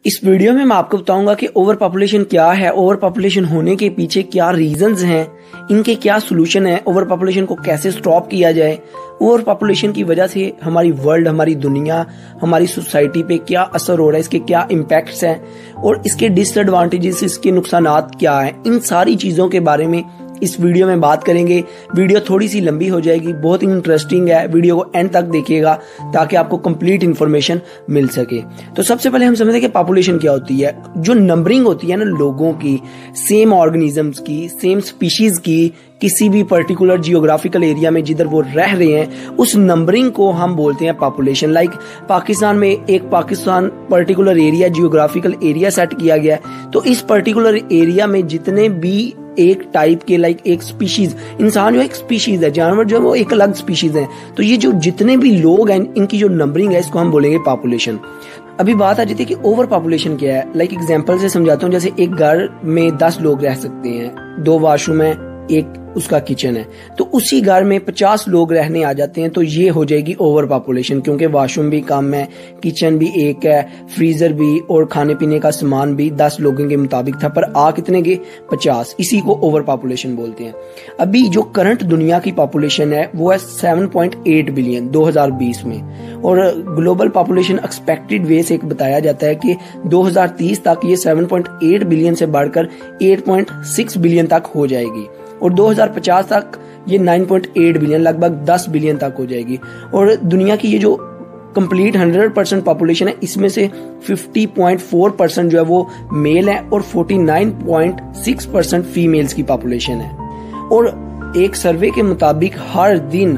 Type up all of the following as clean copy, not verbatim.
इस वीडियो में मैं आपको बताऊंगा कि ओवर पॉपुलेशन क्या है, ओवर पॉपुलेशन होने के पीछे क्या रीजंस हैं, इनके क्या सोल्यूशन है, ओवर पॉपुलेशन को कैसे स्टॉप किया जाए, ओवर पॉपुलेशन की वजह से हमारी वर्ल्ड, हमारी दुनिया, हमारी सोसाइटी पे क्या असर हो रहा है, इसके क्या इम्पैक्ट्स हैं और इसके डिसएडवांटेजेस, इसके नुकसानात क्या हैं, इन सारी चीजों के बारे में इस वीडियो में बात करेंगे। वीडियो थोड़ी सी लंबी हो जाएगी, बहुत इंटरेस्टिंग है, वीडियो को एंड तक देखिएगा ताकि आपको कंप्लीट इन्फॉर्मेशन मिल सके। तो सबसे पहले हम समझते हैं कि पॉपुलेशन क्या होती है। जो नंबरिंग होती है ना लोगों की, सेम ऑर्गेनिजम्स की, सेम स्पीशीज की, किसी भी पर्टिकुलर जियोग्राफिकल एरिया में जिधर वो रह रहे हैं, उस नंबरिंग को हम बोलते हैं पॉपुलेशन। लाइक पाकिस्तान में एक Pakistan particular area, geographical area set किया गया है, तो इस पर्टिकुलर एरिया में जितने भी एक टाइप के, लाइक एक स्पीशीज, इंसान जो एक स्पीशीज है, जानवर जो है वो एक अलग स्पीशीज है, तो ये जो जितने भी लोग हैं इनकी जो नंबरिंग है इसको हम बोलेंगे पॉपुलेशन। अभी बात आ जाती है कि ओवर पॉपुलेशन क्या है। लाइक एग्जांपल से समझाता हूँ। जैसे एक घर में 10 लोग रह सकते हैं, 2 वॉशरूम है, एक उसका किचन है, तो उसी घर में 50 लोग रहने आ जाते हैं, तो ये हो जाएगी ओवर पॉपुलेशन, क्योंकि वॉशरूम भी कम है, किचन भी एक है, फ्रीजर भी और खाने पीने का सामान भी 10 लोगों के मुताबिक था, पर आ कितने के 50। इसी को ओवर पॉपुलेशन बोलते हैं। अभी जो करंट दुनिया की पॉपुलेशन है वो है 7.8 बिलियन 2020 में, और ग्लोबल पॉपुलेशन एक्सपेक्टेड वे से एक बताया जाता है कि 2030 तक ये 7.8 बिलियन से बढ़कर 8.6 बिलियन तक हो जाएगी, और 2050 तक ये 9.8 बिलियन, लगभग 10 बिलियन तक हो जाएगी। और दुनिया की ये जो कंप्लीट 100% पॉपुलेशन है, इसमें से 50.4% जो है वो मेल है और 49.6% फीमेल्स की पॉपुलेशन है। और एक सर्वे के मुताबिक हर दिन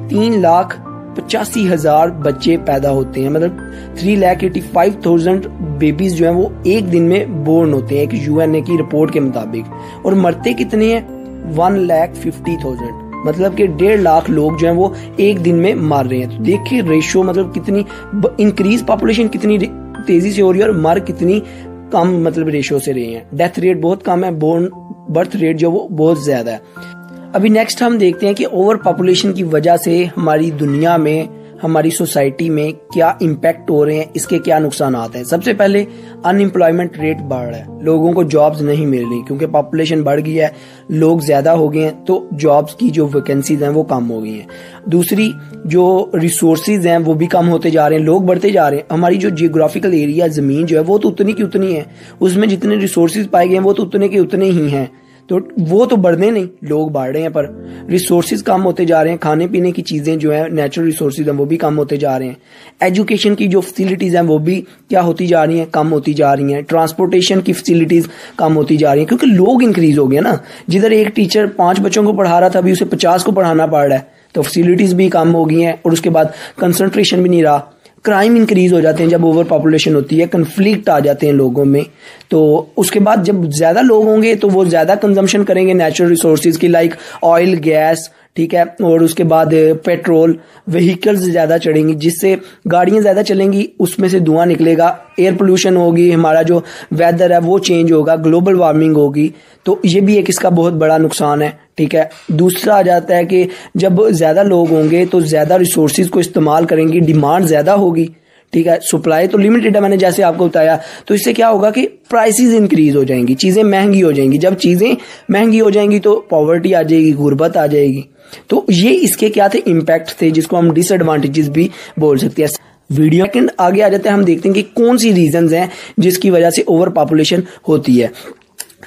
3,85,000 बच्चे पैदा होते हैं, मतलब 3,85,000 बेबीज जो है वो एक दिन में बोर्न होते हैं, एक यूएनए की रिपोर्ट के मुताबिक। और मरते कितने हैं? 1,50,000, मतलब कि 1.5 लाख लोग जो हैं वो एक दिन में मार रहे हैं। तो देखिए रेशियो, मतलब कितनी इंक्रीज पॉपुलेशन कितनी तेजी से हो रही है और मर कितनी कम मतलब रेशियो से रही है। डेथ रेट बहुत कम है, बर्थ रेट जो वो बहुत ज्यादा है। अभी नेक्स्ट हम देखते हैं कि ओवर पॉपुलेशन की वजह से हमारी दुनिया में, हमारी सोसाइटी में क्या इम्पैक्ट हो रहे हैं, इसके क्या नुकसान आते हैं। सबसे पहले अनएम्प्लॉयमेंट रेट बढ़ रहा है, लोगों को जॉब्स नहीं मिल रही क्योंकि पॉपुलेशन बढ़ गई है, लोग ज्यादा हो गए हैं, तो जॉब्स की जो वैकेंसीज हैं वो कम हो गई हैं। दूसरी, जो रिसोर्सेज हैं वो भी कम होते जा रहे हैं, लोग बढ़ते जा रहे हैं। हमारी जो जियोग्राफिकल एरिया, जमीन जो है वो तो उतनी की उतनी है, उसमें जितने रिसोर्सेज पाए गए हैं वो तो उतने के उतने ही हैं, तो वो तो बढ़ने नहीं, लोग बढ़ रहे हैं पर रिसोर्सेज कम होते जा रहे हैं। खाने पीने की चीजें जो है, नेचुरल रिसोर्सेज हैं वो भी कम होते जा रहे हैं। एजुकेशन की जो फैसिलिटीज हैं वो भी क्या होती जा रही हैं? कम होती जा रही हैं। ट्रांसपोर्टेशन की फैसिलिटीज कम होती जा रही हैं, क्योंकि लोग इंक्रीज हो गए ना। जिधर एक टीचर 5 बच्चों को पढ़ा रहा था, अभी उसे 50 को पढ़ाना पड़ रहा है, तो फैसिलिटीज भी कम हो गई हैं। और उसके बाद कंसंट्रेशन भी नहीं रहा, क्राइम इंक्रीज हो जाते हैं जब ओवर पॉपुलेशन होती है, कन्फ्लिक्ट आ जाते हैं लोगों में। तो उसके बाद जब ज्यादा लोग होंगे तो वो ज्यादा कंजम्पशन करेंगे नेचुरल रिसोर्सेज की, लाइक ऑयल, गैस, ठीक है, और उसके बाद पेट्रोल, व्हीकल्स ज्यादा चढ़ेंगी, जिससे गाड़ियां ज्यादा चलेंगी, उसमें से धुआं निकलेगा, एयर पोल्यूशन होगी, हमारा जो वेदर है वो चेंज होगा, ग्लोबल वार्मिंग होगी। तो ये भी एक इसका बहुत बड़ा नुकसान है, ठीक है। दूसरा आ जाता है कि जब ज्यादा लोग होंगे तो ज्यादा रिसोर्सेज को इस्तेमाल करेंगे, डिमांड ज्यादा होगी, ठीक है, सप्लाई तो लिमिटेड है, मैंने जैसे आपको बताया। तो इससे क्या होगा कि प्राइसेस इंक्रीज हो जाएंगी, चीजें महंगी हो जाएंगी। जब चीजें महंगी हो जाएंगी तो पॉवर्टी आ जाएगी, गुर्बत आ जाएगी। तो ये इसके क्या थे? इम्पैक्ट थे, जिसको हम डिसएडवांटेजेस भी बोल सकते हैं। वीडियो सेकंड आगे आ जाते हैं, हम देखते हैं कि कौन सी रीजंस हैं जिसकी वजह से ओवर पॉपुलेशन होती है।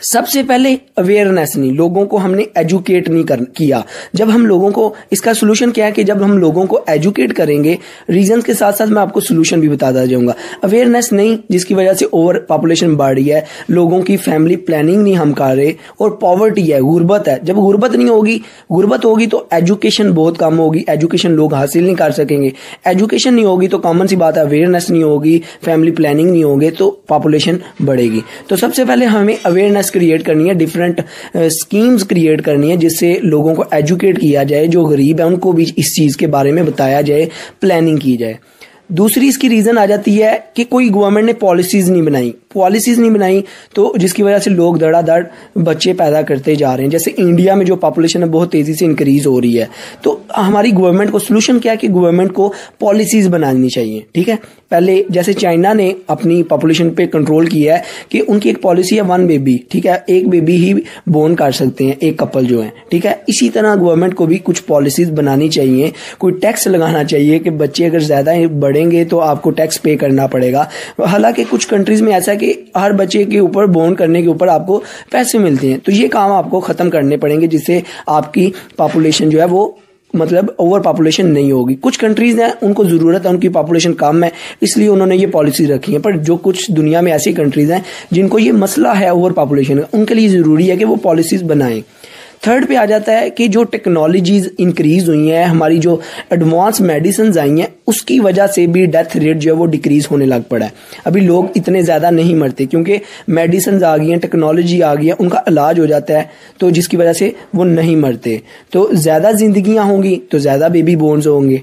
सबसे पहले अवेयरनेस नहीं, लोगों को हमने एजुकेट नहीं किया। जब हम लोगों को, इसका सोल्यूशन क्या है कि जब हम लोगों को एजुकेट करेंगे, रीजंस के साथ साथ मैं आपको सोल्यूशन भी बताता जाऊंगा। अवेयरनेस नहीं, जिसकी वजह से ओवर पॉपुलेशन बढ़ रही है, लोगों की फैमिली प्लानिंग नहीं हम कर रहे, और पॉवर्टी है, गुर्बत है। जब गुर्बत नहीं होगी, गुर्बत होगी तो एजुकेशन बहुत कम होगी, एजुकेशन लोग हासिल नहीं कर सकेंगे। एजुकेशन नहीं होगी तो कॉमन सी बात है, अवेयरनेस नहीं होगी, फैमिली प्लानिंग नहीं होगी, तो पॉपुलेशन बढ़ेगी। तो सबसे पहले हमें अवेयरनेस क्रिएट करनी है, डिफरेंट स्कीम्स क्रिएट करनी है, जिससे लोगों को एजुकेट किया जाए, जो गरीब है उनको भी इस चीज के बारे में बताया जाए, प्लानिंग की जाए। दूसरी इसकी रीजन आ जाती है कि कोई गवर्नमेंट ने पॉलिसीज नहीं बनाई तो जिसकी वजह से लोग धड़ाधड़ बच्चे पैदा करते जा रहे हैं। जैसे इंडिया में जो पॉपुलेशन है बहुत तेजी से इंक्रीज हो रही है, तो हमारी गवर्नमेंट को सोल्यूशन क्या है कि गवर्नमेंट को पॉलिसीज बनानी चाहिए। ठीक है, पहले जैसे चाइना ने अपनी पॉपुलेशन पे कंट्रोल किया है कि उनकी एक पॉलिसी है 1 बेबी। ठीक है, एक बेबी ही बोर्न कर सकते हैं एक कपल जो है। ठीक है, इसी तरह गवर्नमेंट को भी कुछ पॉलिसीज बनानी चाहिए, कोई टैक्स लगाना चाहिए कि बच्चे अगर ज्यादा बढ़ेंगे तो आपको टैक्स पे करना पड़ेगा। हालांकि कुछ कंट्रीज में ऐसा है कि हर बच्चे के ऊपर बोर्न करने के ऊपर आपको पैसे मिलते हैं, तो ये काम आपको खत्म करने पड़ेंगे जिससे आपकी पॉपुलेशन जो है वो मतलब ओवर पॉपुलेशन नहीं होगी। कुछ कंट्रीज हैं उनको जरूरत है, उनकी पॉपुलेशन कम है इसलिए उन्होंने ये पॉलिसी रखी है, पर जो कुछ दुनिया में ऐसी कंट्रीज हैं जिनको ये मसला है ओवर पॉपुलेशन का, उनके लिए जरूरी है कि वो पॉलिसीज बनाएं। थर्ड पे आ जाता है कि जो टेक्नोलॉजीज इंक्रीज हुई हैं, हमारी जो एडवांस मेडिसिन आई हैं, उसकी वजह से भी डेथ रेट जो है वो डिक्रीज होने लग पड़ा है। अभी लोग इतने ज्यादा नहीं मरते क्योंकि मेडिसिन आ गई हैं, टेक्नोलॉजी आ गई है, उनका इलाज हो जाता है, तो जिसकी वजह से वो नहीं मरते। तो ज्यादा जिंदगियां होंगी तो ज्यादा बेबी बोर्न्स होंगे।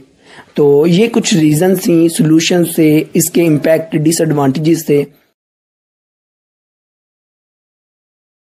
तो ये कुछ रीजन थी, सोल्यूशन थे, इसके इम्पैक्ट डिसएडवांटेजेस थे।